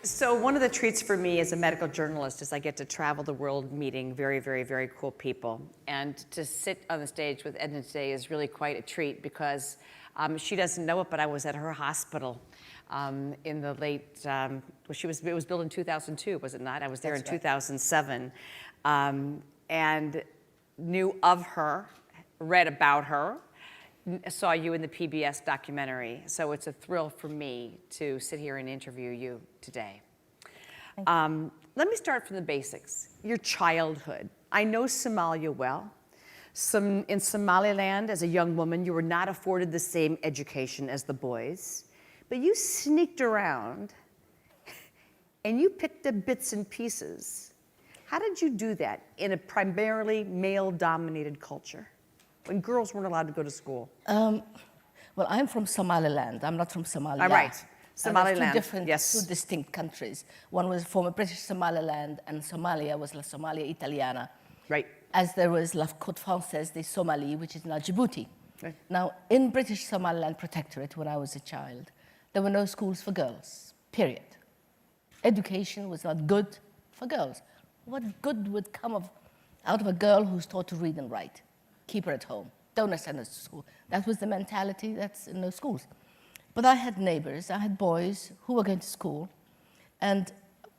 So one of the treats for me as a medical journalist is I get to travel the world meeting very, very, very cool people. And to sit on the stage with Edna today is really quite a treat because she doesn't know it, but I was at her hospital in the late, it was built in 2002, was it not? I was there in 2007 and knew of her, read about her, saw you in the PBS documentary. So it's a thrill for me to sit here and interview you today. Let me start from the basics. Your childhood. I know Somalia well. In Somaliland, as a young woman, you were not afforded the same education as the boys, but you sneaked around and you picked up bits and pieces. How did you do that in a primarily male-dominated culture, when girls weren't allowed to go to school? Well, I'm from Somaliland. I'm not from Somalia. All right. Somaliland, two different, yes. two distinct countries. One was former British Somaliland, and Somalia was La Somalia Italiana. Right. As there was La Côte Française de Somalie, which is now Djibouti. Right. Now, in British Somaliland Protectorate, when I was a child, there were no schools for girls, period. Education was not good for girls. What good would come out of a girl who's taught to read and write? Keep her at home. Don't send her to school. That was the mentality that's in those schools. But I had neighbors, I had boys who were going to school, and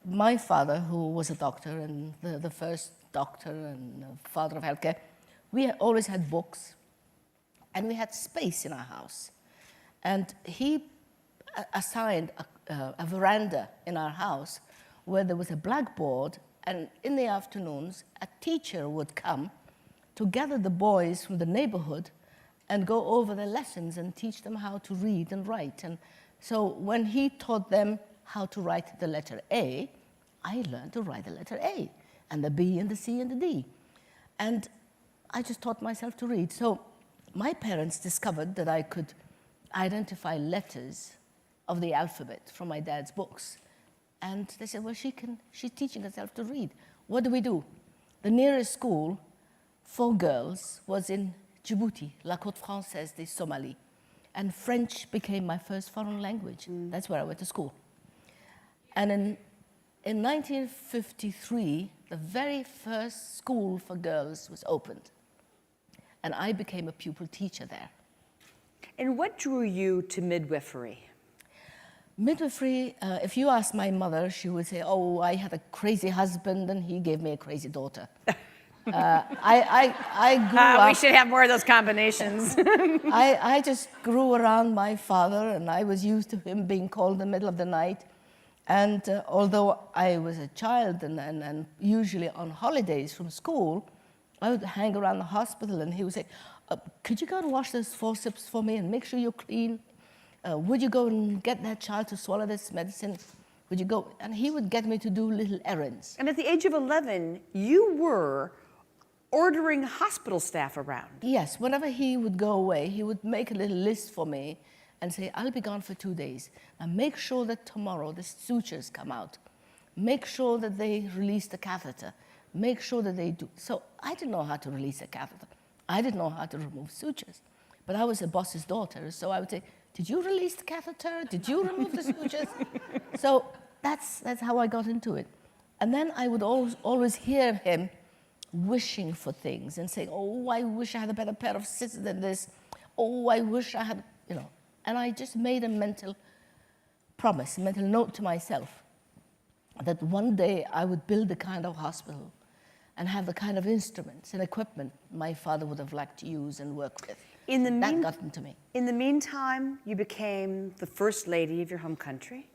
my father, who was a doctor, and the first doctor and father of healthcare, we always had books, and we had space in our house. And he assigned a veranda in our house where there was a blackboard, and in the afternoons, a teacher would come to gather the boys from the neighborhood and go over their lessons and teach them how to read and write. And so when he taught them how to write the letter A, I learned to write the letter A, and the B and the C and the D. And I just taught myself to read. So my parents discovered that I could identify letters of the alphabet from my dad's books. And they said, well, she's teaching herself to read. What do? The nearest school for girls was in Djibouti, La Côte Française de Somalie. And French became my first foreign language. That's where I went to school. And in 1953, the very first school for girls was opened. And I became a pupil teacher there. And what drew you to midwifery? Midwifery, if you ask my mother, she would say, oh, I had a crazy husband and he gave me a crazy daughter. I grew up... We should have more of those combinations. I just grew around my father, and I was used to him being called in the middle of the night. And although I was a child and usually on holidays from school, I would hang around the hospital, and he would say, could you go and wash those forceps for me and make sure you're clean? Would you go and get that child to swallow this medicine? Would you go? And he would get me to do little errands. And at the age of 11, you were ordering hospital staff around. Yes, whenever he would go away, he would make a little list for me and say, I'll be gone for 2 days. Now make sure that tomorrow the sutures come out. Make sure that they release the catheter. Make sure that they do. So I didn't know how to release a catheter. I didn't know how to remove sutures. But I was a boss's daughter, so I would say, did you release the catheter? Did you remove the sutures? So that's how I got into it. And then I would always hear him wishing for things and saying, oh, I wish I had a better pair of scissors than this. Oh, I wish I had, And I just made a mental promise, a mental note to myself that one day I would build the kind of hospital and have the kind of instruments and equipment my father would have liked to use and work with. That got into me. In the meantime, you became the first lady of your home country.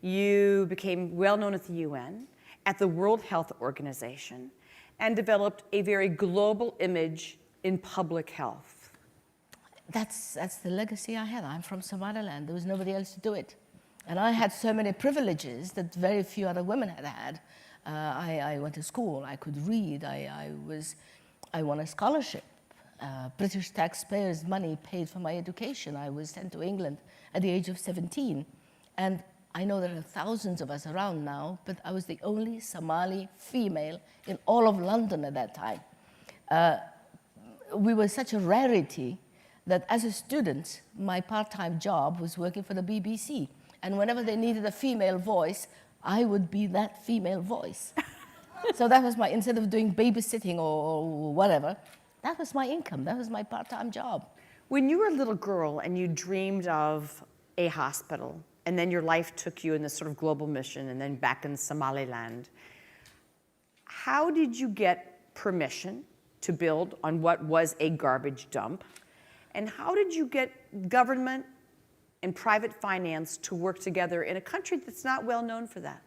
You became well known at the UN, at the World Health Organization, and developed a very global image in public health. That's the legacy I had. I'm from Somaliland. There was nobody else to do it. And I had so many privileges that very few other women had had. I went to school. I could read. I won a scholarship. British taxpayers' money paid for my education. I was sent to England at the age of 17. And I know there are thousands of us around now, but I was the only Somali female in all of London at that time. We were such a rarity that as a student, my part-time job was working for the BBC. And whenever they needed a female voice, I would be that female voice. So that was instead of doing babysitting or whatever, that was my income. That was my part-time job. When you were a little girl and you dreamed of a hospital, and then your life took you in this sort of global mission, and then back in Somaliland, how did you get permission to build on what was a garbage dump? And how did you get government and private finance to work together in a country that's not well known for that?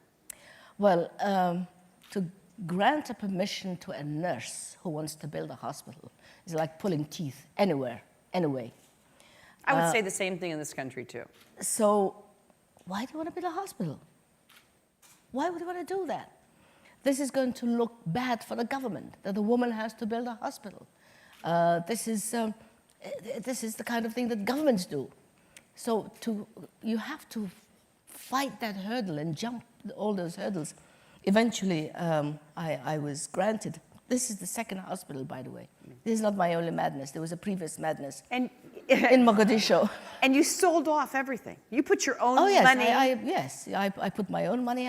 Well, to grant a permission to a nurse who wants to build a hospital is like pulling teeth anywhere, anyway. I would say the same thing in this country too. So why do you want to build a hospital? Why would you want to do that? This is going to look bad for the government, that the woman has to build a hospital. This is the kind of thing that governments do. So you have to fight that hurdle and jump all those hurdles. Eventually, I was granted. This is the second hospital, by the way. This is not my only madness. There was a previous madness in Mogadishu. And you sold off everything. You put your own yes, money. Yes, I put my own money.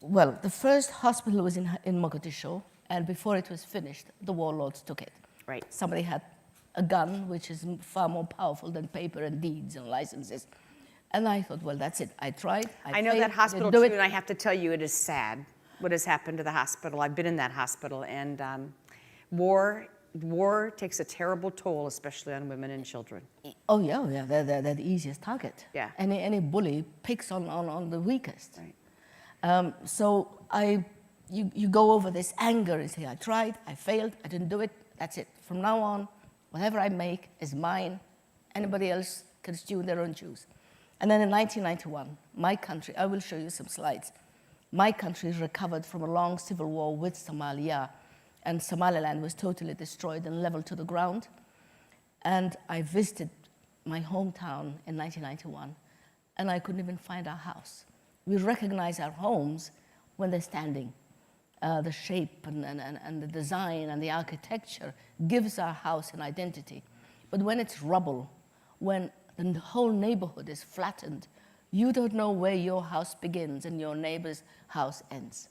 Well, the first hospital was in Mogadishu, and before it was finished, the warlords took it. Right. Somebody had a gun, which is far more powerful than paper and deeds and licenses. And I thought, well, that's it. I tried. I know failed, that hospital didn't too, do and I have to tell you, it is sad what has happened to the hospital. I've been in that hospital, and war takes a terrible toll, especially on women and children. Oh yeah, they're the easiest target. Yeah. Any bully picks on the weakest. Right. So you go over this anger and say, I tried, I failed, I didn't do it. That's it. From now on, whatever I make is mine. Anybody else can stew in their own juice. And then in 1991, my country, I will show you some slides. My country recovered from a long civil war with Somalia, and Somaliland was totally destroyed and leveled to the ground. And I visited my hometown in 1991, and I couldn't even find our house. We recognize our homes when they're standing. The shape and the design and the architecture gives our house an identity. But when it's rubble, when the whole neighborhood is flattened, you don't know where your house begins and your neighbor's house ends.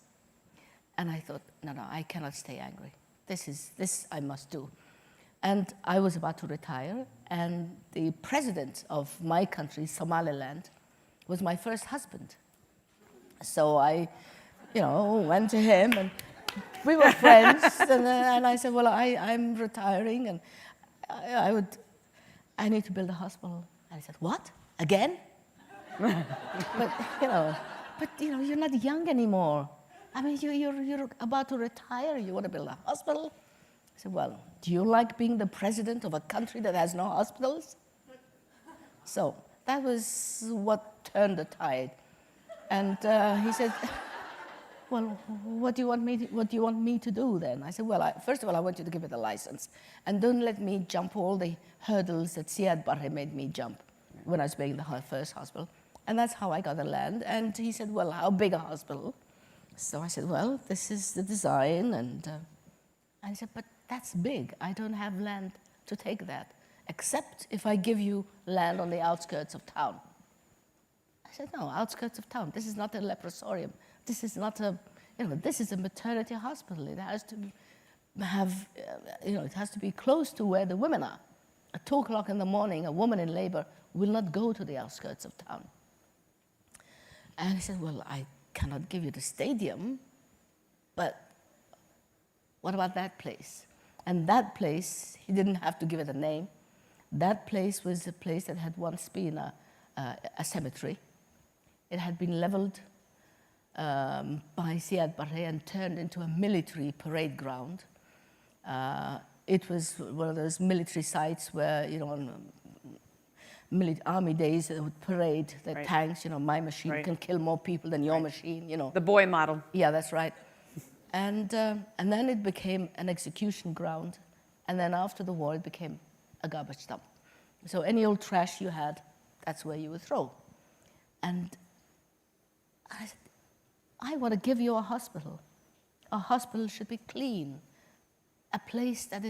And I thought, no, I cannot stay angry. This I must do. And I was about to retire, and the president of my country, Somaliland, was my first husband. So I, went to him, and we were friends, and I said, well, I'm retiring, and I need to build a hospital. And he said, what? Again? but you're not young anymore. I mean, you're about to retire. You want to build a hospital? I said, well, do you like being the president of a country that has no hospitals? So that was what turned the tide. And he said, well, what do you want me to do then? I said, well, first of all, I want you to give it a license. And don't let me jump all the hurdles that Siad Barre made me jump when I was building the first hospital. And that's how I got the land. And he said, well, how big a hospital? So I said, well, this is the design. And I said, but that's big. I don't have land to take that, except if I give you land on the outskirts of town. I said, no, outskirts of town. This is not a leprosarium. This is not this is a maternity hospital. It has to have, it has to be close to where the women are. At 2 o'clock in the morning, a woman in labor will not go to the outskirts of town. And he said, well, I cannot give you the stadium, but what about that place? And that place, he didn't have to give it a name. That place was a place that had once been a cemetery. It had been leveled by Siad Barre and turned into a military parade ground. It was one of those military sites where, on army days, they would parade the Right. tanks. My machine Right. can kill more people than your Right. machine. The boy model. Yeah, that's right. And then it became an execution ground. And then after the war, it became a garbage dump. So any old trash you had, that's where you would throw. And I said, I want to give you a hospital. A hospital should be clean. A place that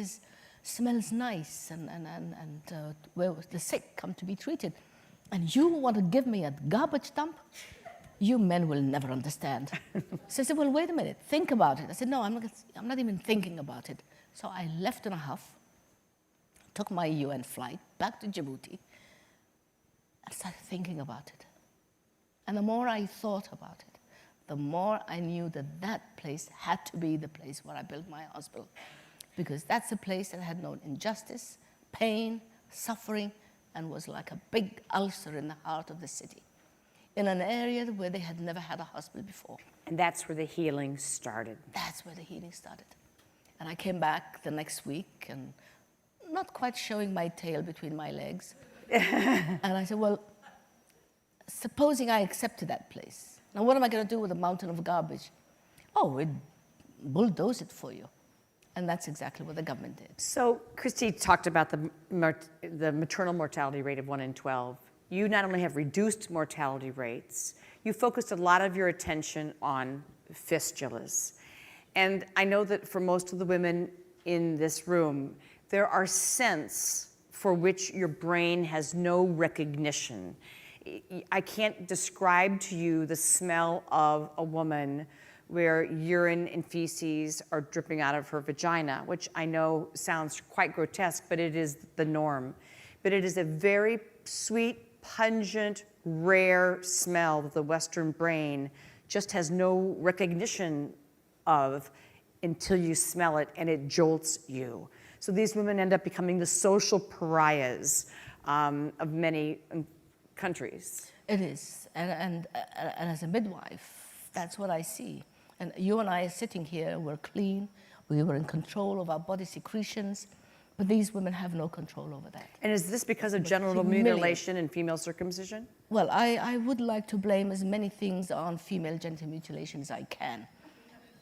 smells nice and where the sick come to be treated. And you want to give me a garbage dump? you men will never understand. So I said, well, wait a minute, think about it. I said, no, I'm not even thinking about it. So I left in a huff, took my UN flight back to Djibouti, and started thinking about it. And the more I thought about it, the more I knew that that place had to be the place where I built my hospital. Because that's a place that had known injustice, pain, suffering, and was like a big ulcer in the heart of the city, in an area where they had never had a hospital before. And that's where the healing started. That's where the healing started. And I came back the next week and not quite showing my tail between my legs. And I said, well, supposing I accepted that place, now what am I going to do with a mountain of garbage? Oh, we'd bulldoze it for you. And that's exactly what the government did. So Christy talked about the maternal mortality rate of 1 in 12. You not only have reduced mortality rates, you focused a lot of your attention on fistulas. And I know that for most of the women in this room, there are scents for which your brain has no recognition. I can't describe to you the smell of a woman where urine and feces are dripping out of her vagina, which I know sounds quite grotesque, but it is the norm. But it is a very sweet, pungent, rare smell that the Western brain just has no recognition of until you smell it, and it jolts you. So these women end up becoming the social pariahs of many countries. It is, and as a midwife, that's what I see. And you and I are sitting here, we're clean, we were in control of our body secretions, but these women have no control over that. And is this because of genital mutilation and female circumcision? Well, I would like to blame as many things on female genital mutilation as I can,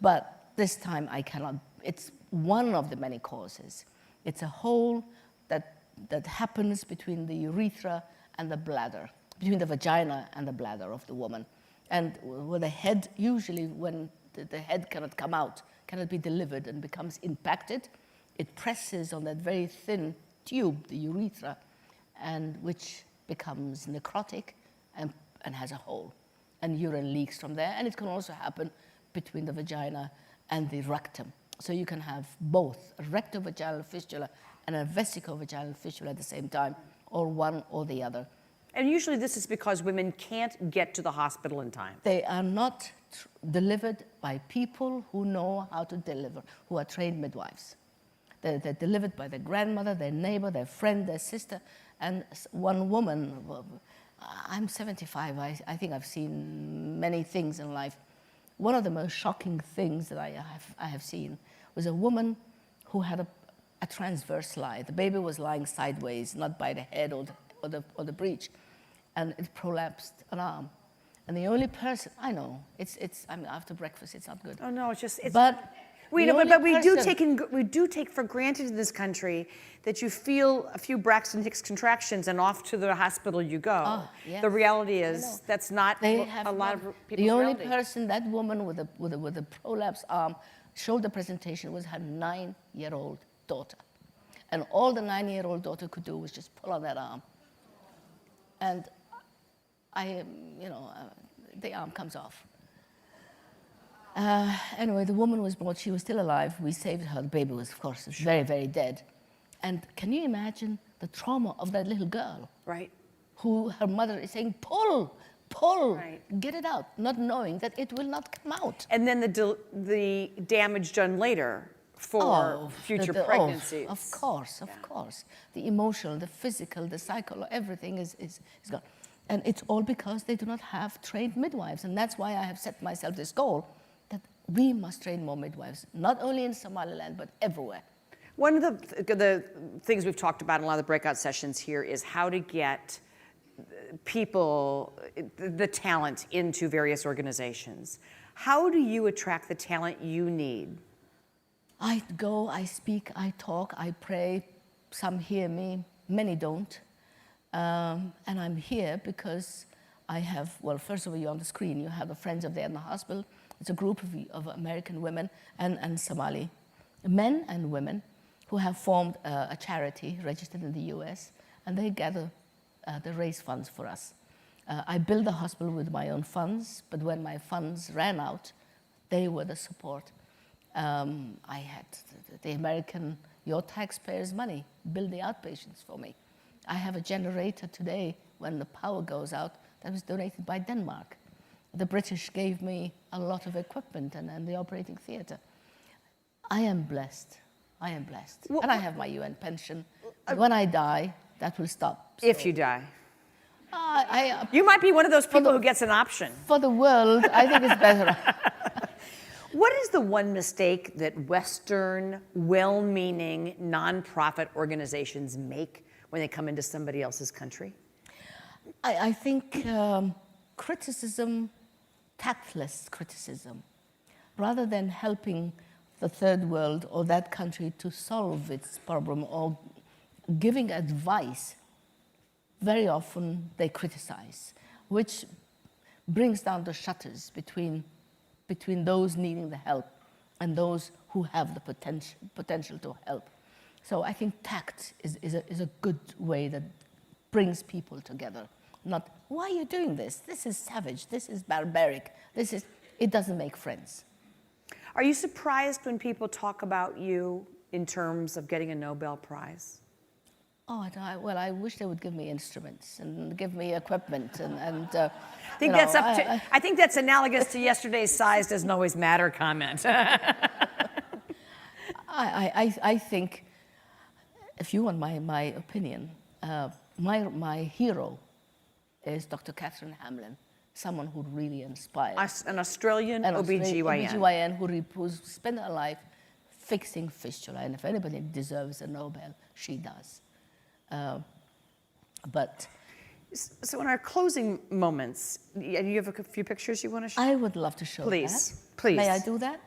but this time I cannot. It's one of the many causes. It's a hole that happens between the urethra and the bladder, between the vagina and the bladder of the woman. And where the head, usually when the head cannot come out, cannot be delivered and becomes impacted, it presses on that very thin tube, the urethra, and which becomes necrotic and has a hole. And urine leaks from there. And it can also happen between the vagina and the rectum. So you can have both a rectovaginal fistula and a vesicovaginal fistula at the same time, or one or the other. And usually this is because women can't get to the hospital in time. They are not delivered by people who know how to deliver, who are trained midwives. They're delivered by their grandmother, their neighbor, their friend, their sister. And one woman, I'm 75, I think I've seen many things in life. One of the most shocking things that I have seen was a woman who had a transverse lie. The baby was lying sideways, not by the head or the breech, and it prolapsed an arm. And the only person I know, I mean, after breakfast, it's not good. Oh no, it's But we do take for granted in this country that you feel a few Braxton Hicks contractions and off to the hospital you go. Oh, yes. The reality is that's not a lot of people's The only reality. person, that woman with a prolapsed arm, showed the presentation was her 9-year-old daughter. And all the 9-year-old daughter could do was just pull on that arm. And the arm comes off. Anyway, the woman was brought, she was still alive. We saved her. The baby was, of course, very, very dead. And can you imagine the trauma of that little girl? Right. Who her mother is saying, pull, Right. get it out, not knowing that it will not come out. And then the damage done later for future pregnancies. Of course. The emotional, the physical, the psychological, everything is gone. And it's all because they do not have trained midwives. And that's why I have set myself this goal, that we must train more midwives, not only in Somaliland, but everywhere. One of the things we've talked about in a lot of the breakout sessions here is how to get people, the talent into various organizations. How do you attract the talent you need? I go, I speak, I talk, I pray. Some hear me, many don't. And I'm here because I have, well, first of all, you're on the screen, you have the Friends of the Edna Hospital. It's a group of American women and Somali men and women who have formed a charity registered in the US, and they gather, they raise funds for us. I built the hospital with my own funds, but when my funds ran out, they were the support. I had the American, your taxpayers' money, build the outpatients for me. I have a generator today when the power goes out that was donated by Denmark. The British gave me a lot of equipment and the operating theatre. I am blessed. I am blessed. And I have my UN pension. When I die, that will stop. So. If you die. I You might be one of those people who gets an option. For the world, I think it's better. What is the one mistake that Western, well-meaning, nonprofit organizations make when they come into somebody else's country? I think criticism, tactless criticism, rather than helping the third world or that country to solve its problem or giving advice, very often they criticize, which brings down the shutters between those needing the help and those who have the potential to help. So I think tact is a good way that brings people together. Not, why are you doing this? This is savage, this is barbaric, it doesn't make friends. Are you surprised when people talk about you in terms of getting a Nobel Prize? Oh, well, I wish they would give me instruments and give me equipment and I think that's analogous to yesterday's size doesn't always matter comment. I think, if you want my opinion, my hero is Dr. Catherine Hamlin, someone who really inspires. An Australian OBGYN. OBGYN who spent her life fixing fistula, and if anybody deserves a Nobel, she does. So in our closing moments, you have a few pictures you want to show? I would love to show Please. May I do that?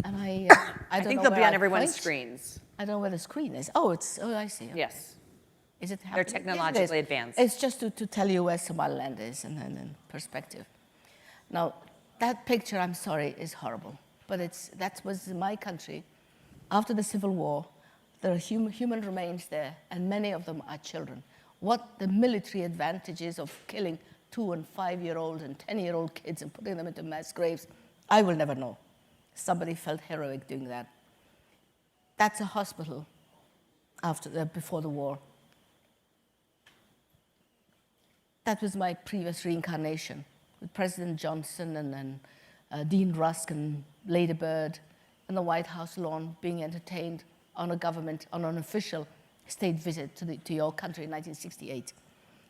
And I think they'll be on everyone's screens. I don't know where the screen is. Oh, I see. Yes. Is it happening? They're technologically advanced. It's just to tell you where Somaliland is and in perspective. Now, that picture, I'm sorry, is horrible. But that was my country. After the Civil War, there are human remains there, and many of them are children. What the military advantages of killing 2- and 5-year-old and 10-year-old kids and putting them into mass graves, I will never know. Somebody felt heroic doing that. That's a hospital before the war. That was my previous reincarnation with President Johnson and Dean Rusk and Lady Bird and the White House lawn being entertained on an official state visit to your country in 1968.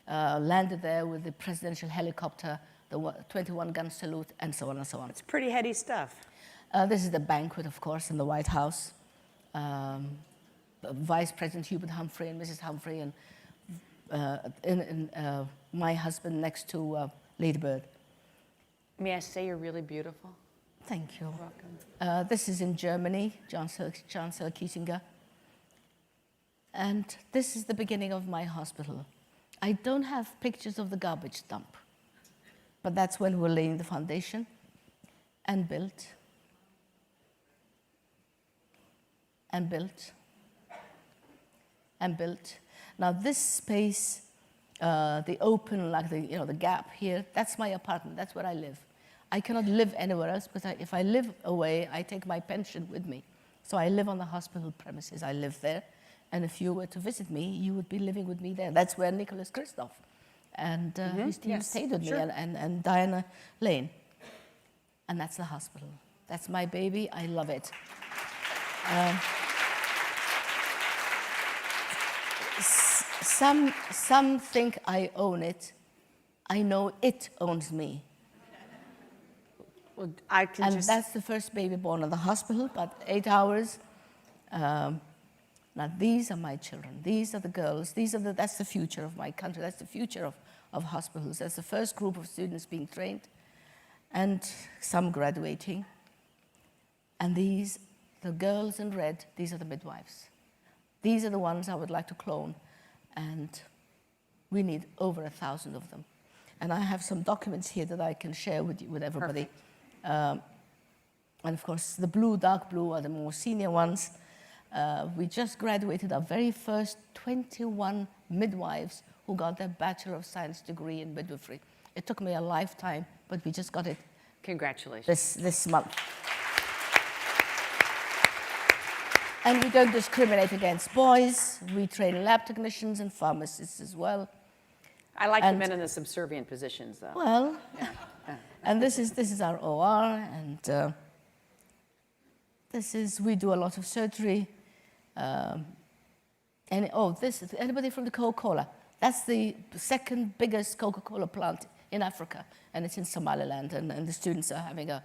Landed there with the presidential helicopter, the 21-gun salute, and so on and so on. It's pretty heady stuff. This is the banquet, of course, in the White House. Vice President Hubert Humphrey and Mrs. Humphrey and my husband next to Lady Bird. May I say you're really beautiful? Thank you. You're welcome. This is in Germany, Chancellor Kiesinger. And this is the beginning of my hospital. I don't have pictures of the garbage dump, but that's when we're laying the foundation and built. And built, and built. Now this space, the open, like the gap here, that's my apartment, that's where I live. I cannot live anywhere else because if I live away, I take my pension with me. So I live on the hospital premises, I live there. And if you were to visit me, you would be living with me there. That's where Nicholas Kristof and his team stayed with me, and Diana Lane. And that's the hospital. That's my baby, I love it. Some think I own it. I know it owns me. Well, That's the first baby born in the hospital, about 8 hours. Now these are my children. These are the girls. That's the future of my country. That's the future of hospitals. That's the first group of students being trained, and some graduating. And the girls in red, these are the midwives. These are the ones I would like to clone, and we need over 1,000 of them. And I have some documents here that I can share with everybody. And of course, the blue, dark blue are the more senior ones. We just graduated our very first 21 midwives who who got their Bachelor of Science degree in midwifery. It took me a lifetime, but we just got it Congratulations. this month. And we don't discriminate against boys. We train lab technicians and pharmacists as well. I like the men in the subservient positions, though. Well, and this is our OR, and we do a lot of surgery. Anybody from the Coca-Cola? That's the second biggest Coca-Cola plant in Africa, and it's in Somaliland, and the students are having a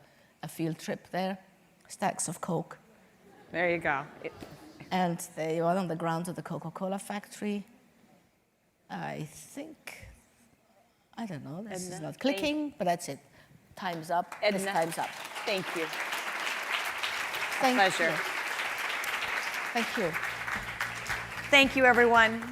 field trip there, stacks of Coke. There you go. And they are on the grounds of the Coca-Cola factory. I don't know, this is not clicking, but that's it. Time's up. Edna, Time's up. Thank you. Thank Pleasure. you. Thank you. Thank you, everyone.